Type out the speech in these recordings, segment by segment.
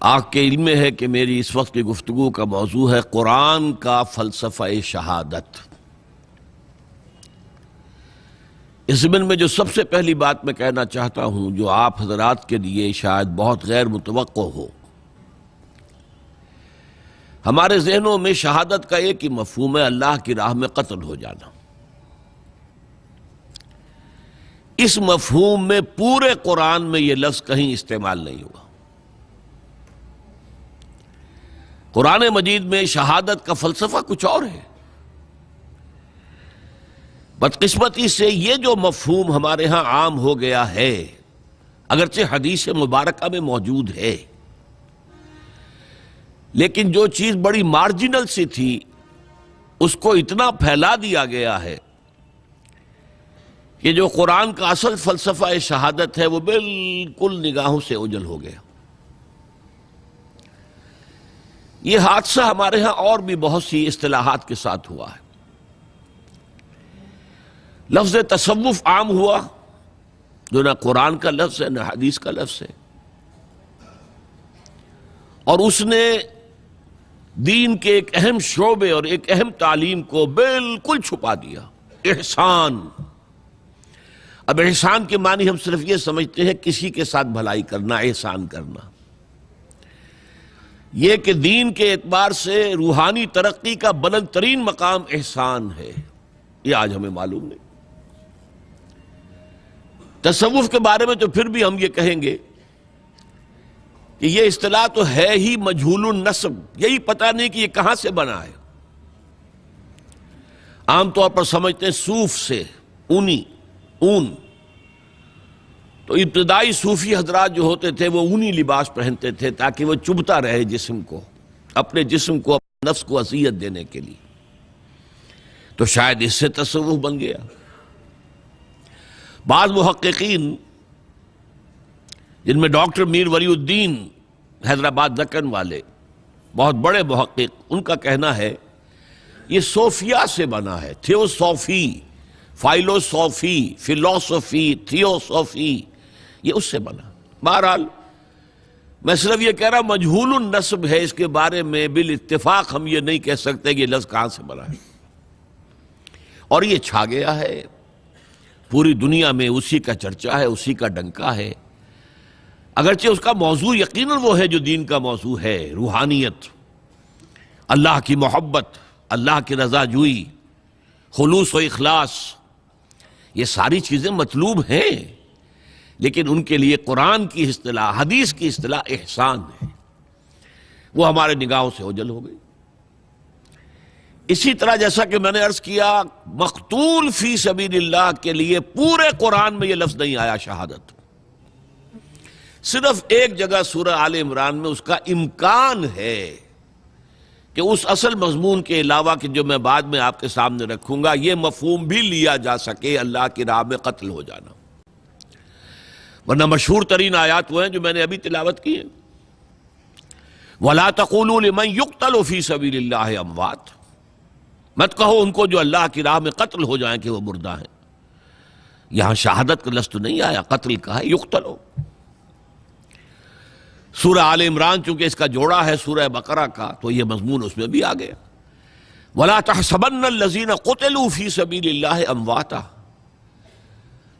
آپ کے علم میں ہے کہ میری اس وقت کی گفتگو کا موضوع ہے قرآن کا فلسفہ شہادت۔ اس ضمن میں جو سب سے پہلی بات میں کہنا چاہتا ہوں، جو آپ حضرات کے لیے شاید بہت غیر متوقع ہو، ہمارے ذہنوں میں شہادت کا ایک ہی مفہوم ہے، اللہ کی راہ میں قتل ہو جانا۔ اس مفہوم میں پورے قرآن میں یہ لفظ کہیں استعمال نہیں ہوا۔ قرآن مجید میں شہادت کا فلسفہ کچھ اور ہے۔ بدقسمتی سے یہ جو مفہوم ہمارے ہاں عام ہو گیا ہے، اگرچہ حدیث مبارکہ میں موجود ہے، لیکن جو چیز بڑی مارجنل سی تھی اس کو اتنا پھیلا دیا گیا ہے کہ جو قرآن کا اصل فلسفہ شہادت ہے وہ بالکل نگاہوں سے اوجھل ہو گیا۔ یہ حادثہ ہمارے ہاں اور بھی بہت سی اصطلاحات کے ساتھ ہوا ہے۔ لفظ تصوف عام ہوا، جو نہ قرآن کا لفظ ہے نہ حدیث کا لفظ ہے، اور اس نے دین کے ایک اہم شعبے اور ایک اہم تعلیم کو بالکل چھپا دیا۔ احسان۔ اب احسان کے معنی ہم صرف یہ سمجھتے ہیں کسی کے ساتھ بھلائی کرنا، احسان کرنا۔ یہ کہ دین کے اعتبار سے روحانی ترقی کا بلند ترین مقام احسان ہے، یہ آج ہمیں معلوم نہیں۔ تصوف کے بارے میں تو پھر بھی ہم یہ کہیں گے کہ یہ اصطلاح تو ہے ہی مجہول النسب، یہی پتہ نہیں کہ یہ کہاں سے بنا ہے۔ عام طور پر سمجھتے ہیں صوف سے، اون۔ تو ابتدائی صوفی حضرات جو ہوتے تھے وہ اونی لباس پہنتے تھے تاکہ وہ چبھتا رہے جسم کو، اپنے جسم کو، اپنے نفس کو اذیت دینے کے لیے۔ تو شاید اس سے تصوف بن گیا۔ بعض محققین، جن میں ڈاکٹر میر ولی الدین حیدرآباد دکن والے بہت بڑے محقق، ان کا کہنا ہے یہ صوفیہ سے بنا ہے۔ تھیوسوفی، فائلوسوفی، فلسفی، تھیوسوفی، یہ اس سے بنا۔ بہرحال میں صرف یہ کہہ رہا مجہول النسب ہے، اس کے بارے میں بالاتفاق ہم یہ نہیں کہہ سکتے کہ یہ لفظ کہاں سے بنا ہے، اور یہ چھا گیا ہے پوری دنیا میں، اسی کا چرچا ہے، اسی کا ڈنکا ہے۔ اگرچہ اس کا موضوع یقیناً وہ ہے جو دین کا موضوع ہے، روحانیت، اللہ کی محبت، اللہ کی رضا جوئی، خلوص و اخلاص، یہ ساری چیزیں مطلوب ہیں، لیکن ان کے لیے قرآن کی اصطلاح، حدیث کی اصطلاح احسان ہے، وہ ہمارے نگاہوں سے اوجھل ہو گئی۔ اسی طرح جیسا کہ میں نے عرض کیا، مقتول فی سبیل اللہ کے لیے پورے قرآن میں یہ لفظ نہیں آیا شہادت۔ صرف ایک جگہ سورہ آل عمران میں اس کا امکان ہے کہ اس اصل مضمون کے علاوہ کہ جو میں بعد میں آپ کے سامنے رکھوں گا، یہ مفہوم بھی لیا جا سکے اللہ کی راہ میں قتل ہو جانا۔ ورنہ مشہور ترین آیات وہ ہیں جو میں نے ابھی تلاوت کی ہیں۔ وَلَا تَقُولُوا لِمَنْ يُقْتَلُ فِي سَبِيلِ اللَّهِ أَمْوَاتٌ، مت کہو ان کو جو اللہ کی راہ میں قتل ہو جائیں کہ وہ مردہ ہیں۔ یہاں شہادت کا لفظ تو نہیں آیا، قتل کہا ہے، یقتلو۔ سورہ آل عمران چونکہ اس کا جوڑا ہے سورہ بقرہ کا، تو یہ مضمون اس میں بھی آ گیا۔ وَلَا تَحْسَبَنَّ الَّذِينَ قُتِلُوا فِي سَبِيلِ اللَّهِ أَمْوَاتًا،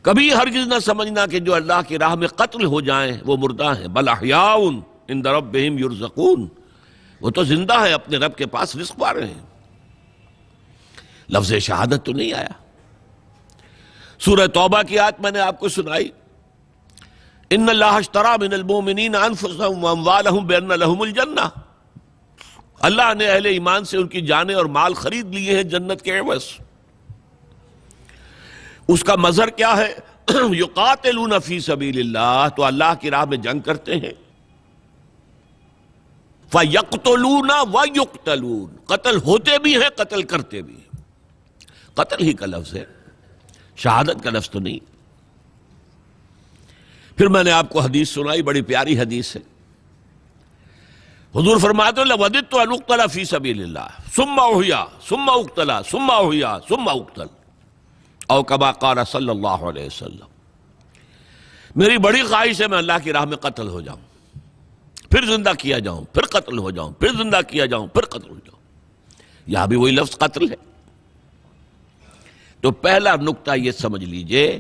کبھی ہرگز نہ سمجھنا کہ جو اللہ کی راہ میں قتل ہو جائیں وہ مردہ ہیں۔ بل احیاء عند ربہم یرزقون، وہ تو زندہ ہیں، اپنے رب کے پاس رزق پا رہے ہیں۔ لفظ شہادت تو نہیں آیا۔ سورہ توبہ کی آیت میں نے آپ کو سنائی، ان اللہ اشتری من المؤمنین انفسهم واموالهم بان لهم الجنہ، اللہ نے اہل ایمان سے ان کی جانیں اور مال خرید لیے ہیں جنت کے عوض۔ اس کا مظہر کیا ہے؟ یقاتلون فی سبیل اللہ، تو اللہ کی راہ میں جنگ کرتے ہیں۔ فیقتلون ویقتلون، قتل ہوتے بھی ہیں، قتل کرتے بھی ہیں۔ قتل ہی کا لفظ ہے، شہادت کا لفظ تو نہیں۔ پھر میں نے آپ کو حدیث سنائی، بڑی پیاری حدیث ہے۔ حضور فرماتے ہیں لَوَدِدْتُ أَنْ أُقْتَلَ فِي سَبِيلِ اللَّهِ ثُمَّ أُحْيَا ثُمَّ أُقْتَلَ ثُمَّ أُحْيَا ثُمَّ أُقْتَلَ او کما قال صلی اللہ علیہ وسلم۔ میری بڑی خواہش ہے میں اللہ کی راہ میں قتل ہو جاؤں، پھر زندہ کیا جاؤں، پھر قتل ہو جاؤں، پھر زندہ کیا جاؤں، پھر قتل ہو جاؤں. یہاں بھی وہی لفظ قتل ہے. تو پہلا نقطہ یہ سمجھ لیجئے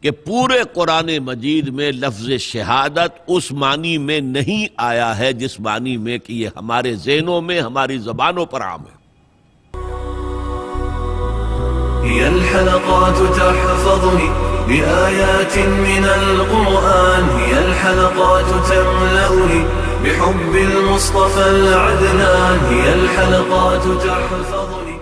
کہ پورے قرآن مجید میں لفظ شہادت اس معنی میں نہیں آیا ہے جس معنی میں کہ یہ ہمارے ذہنوں میں، ہماری زبانوں پر عام ہے. هي الحلقات تحفظني بآيات من القرآن، هي الحلقات تملأني بحب المصطفى العدنان، هي الحلقات تحفظني